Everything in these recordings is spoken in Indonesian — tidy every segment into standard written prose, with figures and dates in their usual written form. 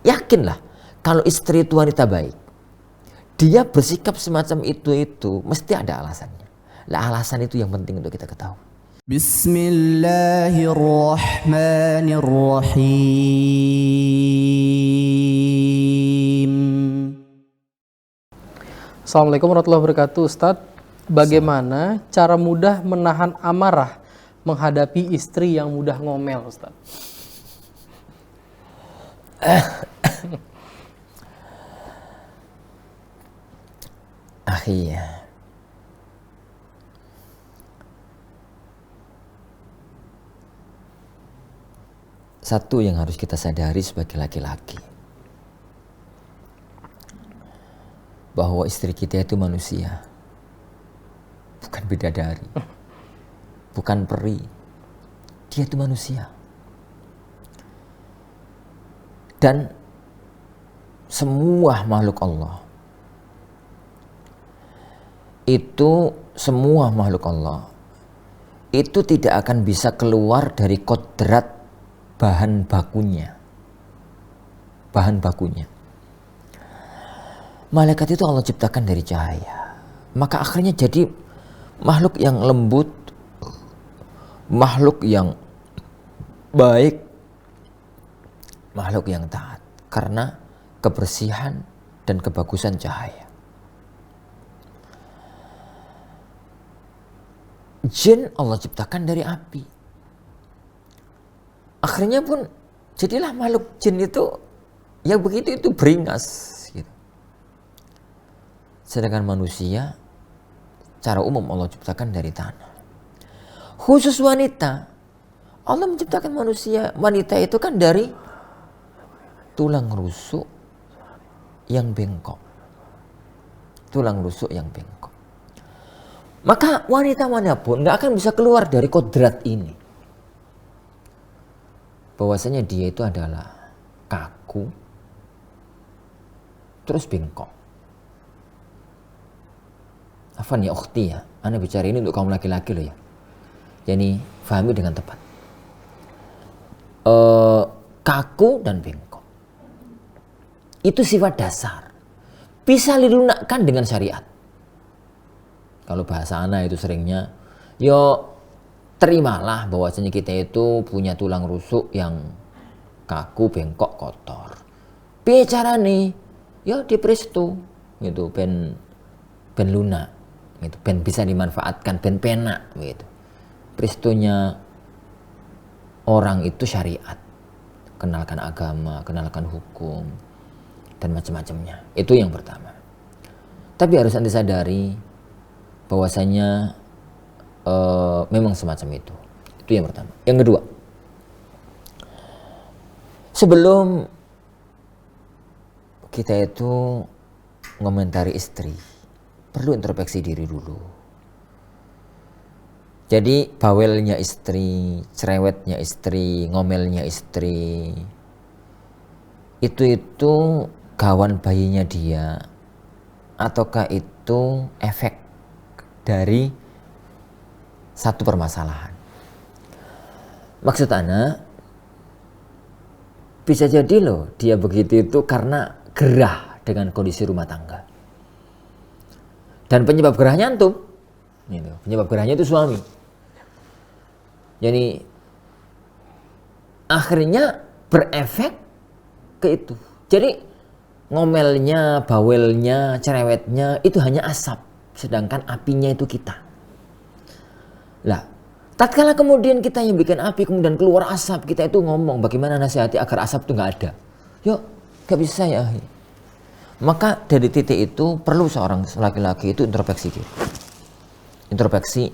yakinlah kalau istri itu wanita baik, dia bersikap semacam itu mesti ada alasannya. Lah alasan itu yang penting untuk kita ketahui. Bismillahirrahmanirrahim. Assalamualaikum warahmatullahi wabarakatuh. Ustadz, bagaimana cara mudah menahan amarah menghadapi istri yang mudah ngomel, Ustadz? Akhirnya satu yang harus kita sadari sebagai laki-laki, bahwa istri kita itu manusia, bukan bidadari, bukan peri. Dia itu manusia. Dan semua makhluk Allah itu tidak akan bisa keluar dari kodrat bahan bakunya. Malaikat itu Allah ciptakan dari cahaya. Maka akhirnya jadi makhluk yang lembut, makhluk yang baik, makhluk yang taat karena kebersihan dan kebagusan cahaya. Jin Allah ciptakan dari api. Akhirnya pun jadilah makhluk jin itu yang begitu itu beringas gitu. Sedangkan manusia secara umum Allah ciptakan dari tanah. Khusus wanita, Allah menciptakan wanita itu kan dari tulang rusuk yang bengkok. Maka wanita manapun gak akan bisa keluar dari kodrat ini. Bahwasanya dia itu adalah kaku, terus bengkok. Afan ya ukhti ya, ana bicara ini untuk kaum laki-laki loh ya. Jadi fahami dengan tepat. Kaku dan bengkok. Itu sifat dasar. Bisa dilunakkan dengan syariat. Kalau bahasa ana itu seringnya, yo terimalah bahwasanya kita itu punya tulang rusuk yang kaku, bengkok, kotor. Piye carane? Yo dipresto gitu, ben lunak gitu, ben bisa dimanfaatkan, ben penak gitu. Prestonya orang itu syariat. Kenalkan agama, kenalkan hukum dan macam-macamnya. Itu yang pertama. Tapi harus Anda sadari bahwasanya memang semacam itu. Itu yang pertama. Yang kedua, sebelum kita itu mengomentari istri, perlu introspeksi diri dulu. Jadi bawelnya istri, cerewetnya istri, ngomelnya istri, itu gawan bayinya dia, ataukah itu efek dari satu permasalahan? Maksud ana, bisa jadi loh dia begitu itu karena gerah dengan kondisi rumah tangga. Dan penyebab gerahnya antum. Gitu. Penyebab gerahnya itu suami. Jadi akhirnya berefek ke itu. Jadi ngomelnya, bawelnya, cerewetnya itu hanya asap. Sedangkan apinya itu kita. Lah, tatkala kemudian kita yang bikin api kemudian keluar asap, kita itu ngomong bagaimana nasihati agar asap itu nggak ada. Yuk, gak bisa ya. Maka dari titik itu perlu seorang laki-laki itu introspeksi diri. Introspeksi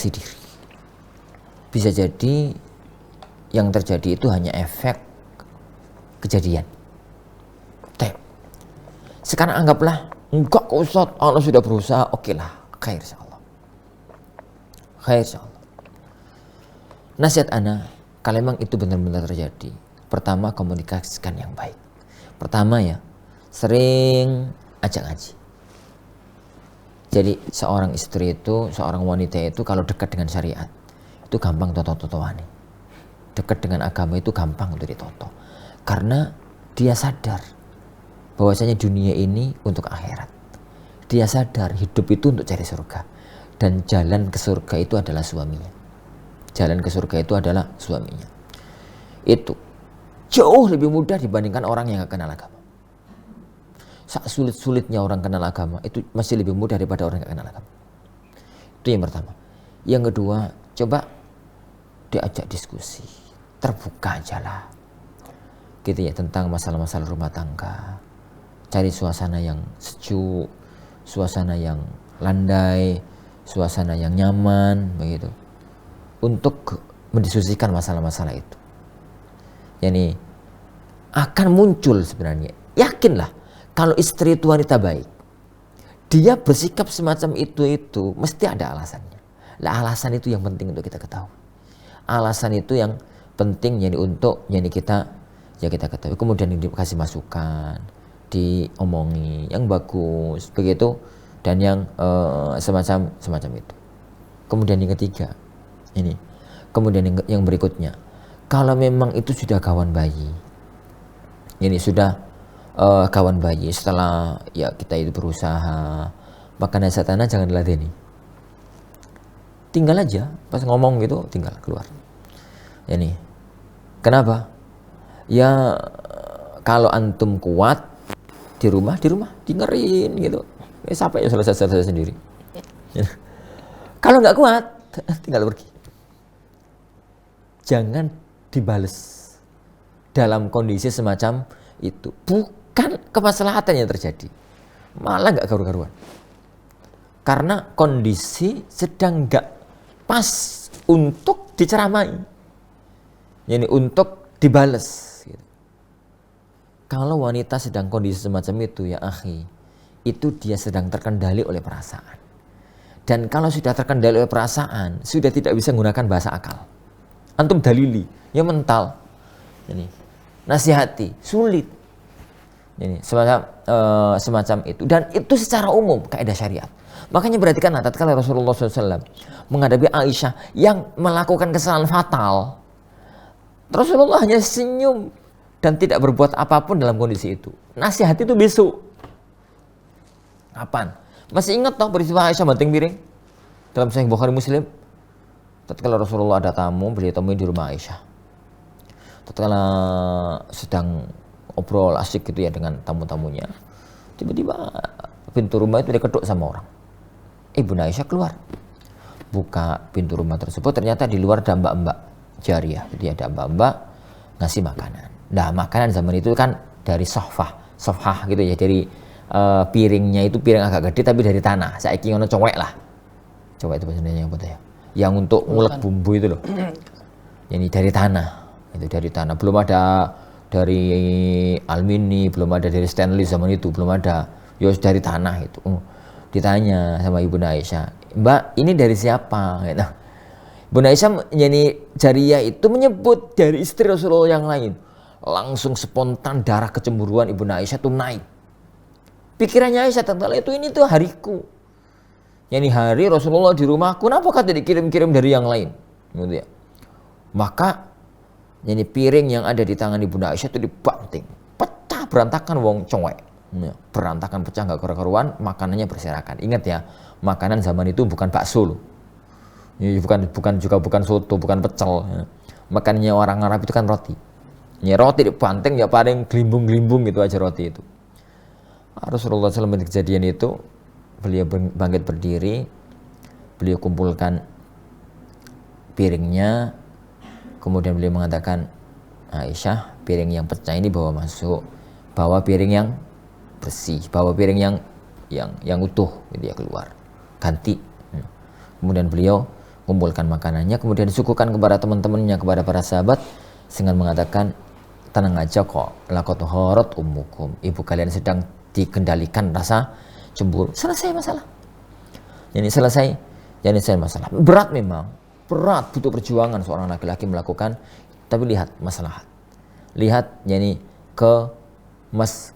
diri. Bisa jadi yang terjadi itu hanya efek kejadian. Sekarang anggaplah enggak kok Ustaz, Allah sudah berusaha, oke lah, khair insyaallah. Nasihat ana, kalau memang itu benar-benar terjadi, pertama komunikasikan yang baik. Pertama ya, sering ajak ngaji. Jadi seorang istri itu, seorang wanita itu kalau dekat dengan syariat, itu gampang toto-totoan. Dekat dengan agama itu gampang untuk ditoto. Karena Dia sadar bahwasanya dunia ini untuk akhirat. Dia sadar hidup itu untuk cari surga. Dan jalan ke surga itu adalah suaminya. Jalan ke surga itu adalah suaminya. Itu jauh lebih mudah dibandingkan orang yang gak kenal agama. Sulit-sulitnya orang kenal agama itu masih lebih mudah daripada orang yang gak kenal agama. Itu yang pertama. Yang kedua, coba diajak diskusi. Terbuka aja lah. Gitu ya, tentang masalah-masalah rumah tangga. Cari suasana yang sejuk, suasana yang landai, suasana yang nyaman, begitu. Untuk mendiskusikan masalah-masalah itu. Yani akan muncul sebenarnya. Yakinlah kalau istri itu wanita baik, dia bersikap semacam itu mesti ada alasannya. Lah alasan itu yang penting untuk kita ketahui. Alasan itu yang penting yani untuk yani kita ketahui. Kemudian dikasih masukan, diomongi yang bagus begitu dan yang semacam itu. Kemudian yang ketiga ini, kemudian yang berikutnya, kalau memang itu sudah kawan bayi, ini sudah kawan bayi, setelah ya kita itu berusaha, maka nasatana jangan diladeni. Tinggal aja, pas ngomong gitu tinggal keluar. Ini, kenapa? Ya kalau antum kuat di rumah dengerin gitu. Sampai ya selesai sendiri. Kalau nggak kuat, tinggal pergi. Jangan dibales dalam kondisi semacam itu. Bukan kemaslahatan yang terjadi, malah nggak karu-karuan. Karena kondisi sedang nggak pas untuk diceramai, yani untuk dibales. Gitu. Kalau wanita sedang kondisi semacam itu ya akhi, itu dia sedang terkendali oleh perasaan. Dan kalau sudah terkendali oleh perasaan, sudah tidak bisa menggunakan bahasa akal. Antum dalili, ya mental. Ini nasihati, sulit. Ini semacam itu. Dan itu secara umum kaidah syariat. Makanya perhatikan tatkala Rasulullah SAW menghadapi Aisyah yang melakukan kesalahan fatal, Rasulullah hanya senyum dan tidak berbuat apapun dalam kondisi itu. Nasihat itu besok. Kapan? Masih ingat toh peristiwa Aisyah banting piring dalam Sahih Bukhari Muslim? Tatkala Rasulullah ada tamu, beliau temui di rumah Aisyah. Tatkala sedang obrol asik gitu ya dengan tamu-tamunya, tiba-tiba pintu rumah itu diketuk sama orang. Ibu Aisyah keluar, buka pintu rumah tersebut, ternyata di luar ada mbak-mbak jariyah. Jadi ada mbak-mbak ngasih makanan. Nah makanan zaman itu kan dari sofah gitu ya, dari piringnya itu piring agak gede tapi dari tanah. Saiki ngono cowek lah. Cowek itu bahasanya yang apa ya? Yang untuk ngulek bumbu itu loh. Ini dari tanah. Itu dari tanah. Belum ada dari alumini, belum ada dari stainless zaman itu, belum ada. Ya dari tanah itu. Ditanya sama Ibu Aisyah, "Mbak, ini dari siapa?" Gitu. Ibu Aisyah yani jariyah itu menyebut dari istri Rasulullah yang lain. Langsung spontan darah kecemburuan Ibu Aisyah itu naik. Pikirannya Aisyah tentang itu, ini tuh hariku. Yani hari Rasulullah di rumahku, kenapa kata dikirim-kirim dari yang lain? Gitu ya. Maka yani piring yang ada di tangan Ibu Aisyah itu dibanting, pecah berantakan wong cowek. Ya, berantakan pecah nggak karu-karuan, makanannya berserakan. Ingat ya, makanan zaman itu bukan bakso loh. Ya, bukan soto, bukan pecel. Ya. Makanannya orang Arab itu kan roti. Ya roti dibanting ya paling gelimbung-gelimbung gitu aja roti itu. Rasulullah SAW kejadian itu, beliau bangkit berdiri, beliau kumpulkan piringnya, kemudian beliau mengatakan, Aisyah, piring yang pecah ini bawa masuk, bawa piring yang bersih, bawa piring yang utuh, gitu ya keluar, ganti. Kemudian beliau kumpulkan makanannya, kemudian disuguhkan kepada teman-temannya, kepada para sahabat, dengan mengatakan, tenang aja kok, laqad gharat ummukum, ibu kalian sedang dikendalikan rasa cemburu. Selesai masalah. Yani selesai masalah. Berat memang, berat, butuh perjuangan seorang laki-laki melakukan, tapi lihat maslahat. Lihat yani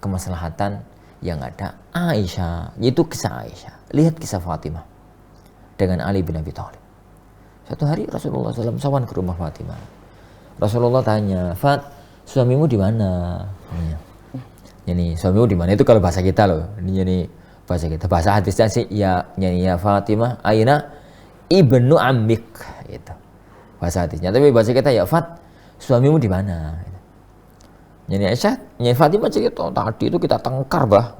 kemaslahatan yang ada Aisyah, yaitu kisah Aisyah. Lihat kisah Fatimah dengan Ali bin Abi Thalib. Suatu hari Rasulullah SAW sawan ke rumah Fatimah. Rasulullah tanya, "Fat, suamimu di mana?" Yani suamimu di mana itu kalau bahasa kita loh. Ini yani bahasa kita. Bahasa hadisnya sih ya yani ya Fatimah aina ibnu ammik gitu. Bahasa hadisnya. Tapi bahasa kita ya Fat, suamimu di mana? Yani Aisyah, yani Fatimah cerita tadi itu kita tengkar, bah.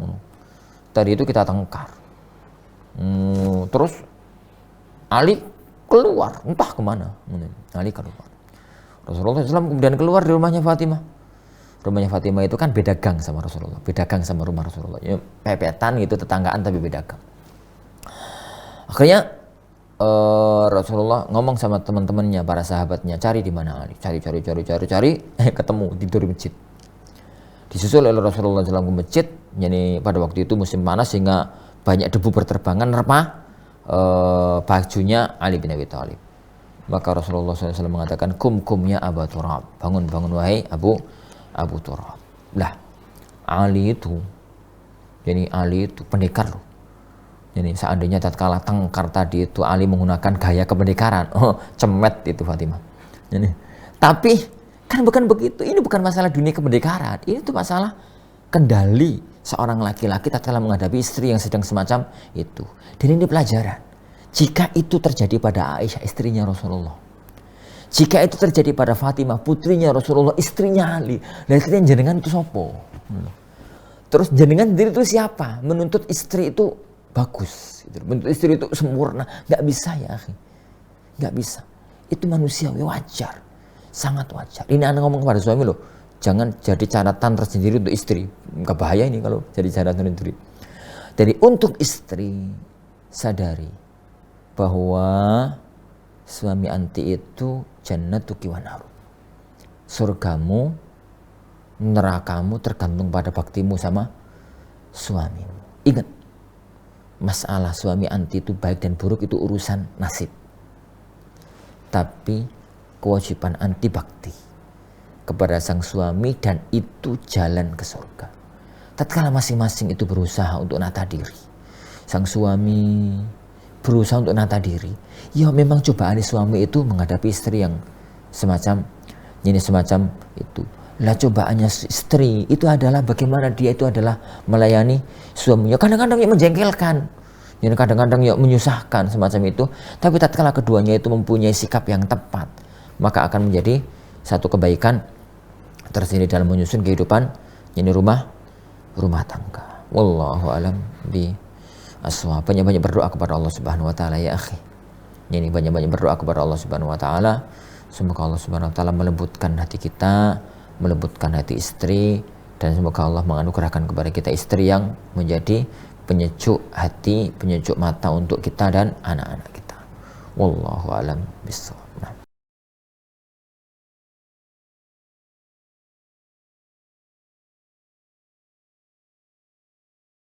Tadi itu kita tengkar. Terus Ali keluar, entah kemana. Ali keluar. Rasulullah SAW kemudian keluar di rumahnya Fatimah. Rumahnya Fatimah itu kan beda gang sama Rasulullah, beda gang sama rumah Rasulullah. Ya, pepetan gitu, tetanggaan tapi beda gang. Akhirnya Rasulullah ngomong sama teman-temannya, para sahabatnya, cari di mana Ali, cari, ketemu tidur di masjid. Disusul oleh Rasulullah SAW ke masjid. Yani pada waktu itu musim panas sehingga banyak debu berterbangan nerpa bajunya Ali bin Abi Thalib. Maka Rasulullah SAW mengatakan, kum ya Abu Turab, bangun wahai Abu Turab. Lah, Ali itu pendekar loh. Jadi seandainya tatkala tengkar tadi itu Ali menggunakan gaya kependekaran, cemet itu Fatimah. Jadi, tapi kan bukan begitu. Ini bukan masalah dunia kependekaran. Ini tuh masalah kendali seorang laki-laki tatkala menghadapi istri yang sedang semacam itu. Dan ini pelajaran. Jika itu terjadi pada Aisyah, istrinya Rasulullah. Jika itu terjadi pada Fatimah, putrinya Rasulullah, istrinya Ali. Dan istrinya jenengan itu sopo. Terus jenengan sendiri itu siapa? Menuntut istri itu bagus. Menuntut istri itu sempurna. Gak bisa ya, akhi. Gak bisa. Itu manusiawi, wajar. Sangat wajar. Ini Anda ngomong kepada suami loh. Jangan jadi catatan tersendiri untuk istri. Gak bahaya ini kalau jadi catatan sendiri. Jadi untuk istri, sadari bahwa suami anti itu jannatuki wa naru. Surgamu, nerakamu tergantung pada baktimu sama suamimu. Ingat, masalah suami anti itu baik dan buruk itu urusan nasib. Tapi kewajiban anti bakti kepada sang suami dan itu jalan ke surga. Tatkala masing-masing itu berusaha untuk nata diri. Sang suami berusaha untuk nata diri. Ya memang cobaan suami itu menghadapi istri yang semacam itu. Lah cobaannya istri itu adalah bagaimana dia itu adalah melayani suaminya. Kadang-kadang ya menjengkelkan. Ya kadang-kadang ya menyusahkan semacam itu. Tapi tatkala keduanya itu mempunyai sikap yang tepat, maka akan menjadi satu kebaikan tersendiri dalam menyusun kehidupan ini rumah tangga. Wallahu alam bi ashawab. Banyak-banyak berdoa kepada Allah Subhanahu wa taala ya akhi. Ini banyak-banyak berdoa kepada Allah Subhanahu wa taala. Semoga Allah Subhanahu wa taala melembutkan hati kita, melembutkan hati istri, dan semoga Allah menganugerahkan kepada kita istri yang menjadi penyejuk hati, penyejuk mata untuk kita dan anak-anak kita. Wallahu alam bissawab.